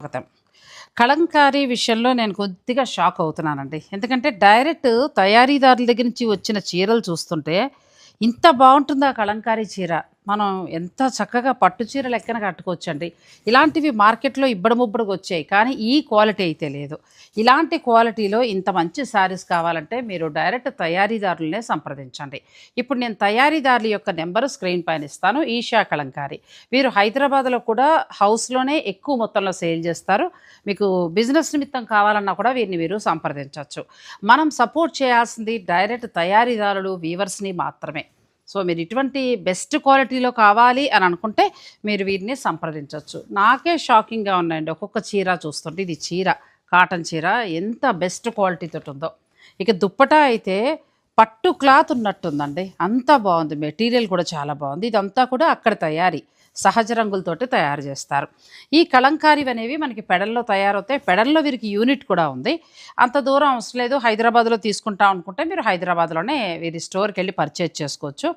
స్వాగతం. కలంకారీ విషయంలో నేను కొద్దిగా షాక్ అవుతున్నానండి. ఎందుకంటే డైరెక్ట్ తయారీదారుల దగ్గర నుంచి వచ్చిన చీరలు చూస్తుంటే, ఇంత బావుంటుందా కలంకారీ చీర? మనం ఎంత చక్కగా పట్టు చీర లెక్కన కట్టుకోవచ్చండి. ఇలాంటివి మార్కెట్‌లో ఇబ్బడి-ముబ్బడిగొచ్చాయి. కానీ ఈ క్వాలిటీ అయితే లేదు. ఇలాంటి క్వాలిటీలో ఇంత మంచి శారీస్ కావాలంటే మీరు డైరెక్ట్ తయారీదారులనే సంప్రదించండి. ఇప్పుడు నేను తయారీదారుల యొక్క నంబరు స్క్రీన్ పైన ఇస్తాను. ఈషా కలంకారీ. వీరు హైదరాబాద్‌లో కూడా హౌస్‌లోనే ఎక్కువ మొత్తంలో సేల్ చేస్తారు. మీకు బిజినెస్ నిమిత్తం కావాలన్నా కూడా వీరిని మీరు సంప్రదించొచ్చు. మనం సపోర్ట్ చేయాల్సింది డైరెక్ట్ తయారీదారులు, వీవర్స్‌ని మాత్రమే. సో, మీరు ఇటువంటి బెస్ట్ క్వాలిటీలో కావాలి అని అనుకుంటే మీరు వీరిని సంప్రదించొచ్చు. నాకే షాకింగ్‌గా ఉన్నాయండి ఒక్కొక్క చీర చూస్తుంటే. ఇది చీర, కాటన్ చీర ఎంత బెస్ట్ క్వాలిటీతోటి ఉందో. ఇక దుప్పటా అయితే పట్టు క్లాత్ ఉన్నట్టుందండి. అంత బావుంది. మెటీరియల్ కూడా చాలా బావుంది. ఇదంతా కూడా అక్కడ తయారీ. సహజ రంగులతోటి తయారు చేస్తారు. ఈ కలంకారీవనేవి మనకి పెడల్లో తయారవుతాయి. పెడల్లో వీరికి యూనిట్ కూడా ఉంది. అంత దూరం అవసరం లేదు. హైదరాబాద్‌లో తీసుకుంటాం అనుకుంటే మీరు హైదరాబాద్‌లోనే వీరి స్టోర్‌కెళ్ళి పర్చేజ్ చేసుకోవచ్చు.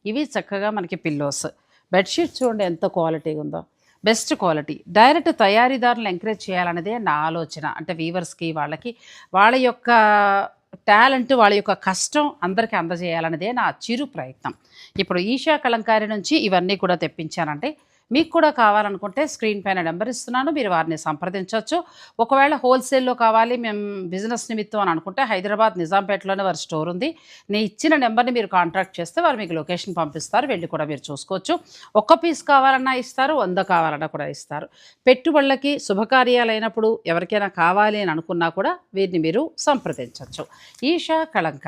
ఇవి చక్కగా మనకి పిల్లోస్. బెడ్‌షీట్ చూడండి ఎంత క్వాలిటీగా ఉందో. Best quality. డైరెక్ట్ తయారీదారులను ఎంకరేజ్ చేయాలన్నదే నా ఆలోచన. అంటే వీవర్స్‌కి వాళ్ళకి వాళ్ళ యొక్క టాలెంట్, వాళ్ళ యొక్క కష్టం అందరికి అందజేయాలన్నదే నా చిరు ప్రయత్నం. ఇప్పుడు ఈషా కలంకారీ నుంచి ఇవన్నీ కూడా తెప్పించానండి. మీకు కూడా కావాలనుకుంటే స్క్రీన్ పైన నెంబర్ ఇస్తున్నాను. మీరు వారిని సంప్రదించొచ్చు. ఒకవేళ హోల్‌సేల్‌లో కావాలి మేము బిజినెస్ నిమిత్తం అని అనుకుంటే హైదరాబాద్ నిజాంపేటలోనే వారి స్టోర్ ఉంది. నేను ఇచ్చిన నెంబర్‌ని మీరు కాంటాక్ట్ చేస్తే వారు మీకు లొకేషన్ పంపిస్తారు. వెళ్లి కూడా మీరు చూసుకోవచ్చు. ఒక్క పీస్ కావాలన్నా ఇస్తారు. 100 కావాలన్నా కూడా ఇస్తారు. పెట్టుబడులకి, శుభకార్యాలైనప్పుడు ఎవరికైనా కావాలి అని అనుకున్నా కూడా వీరిని మీరు సంప్రదించొచ్చు. ఈషా కలంకారీ.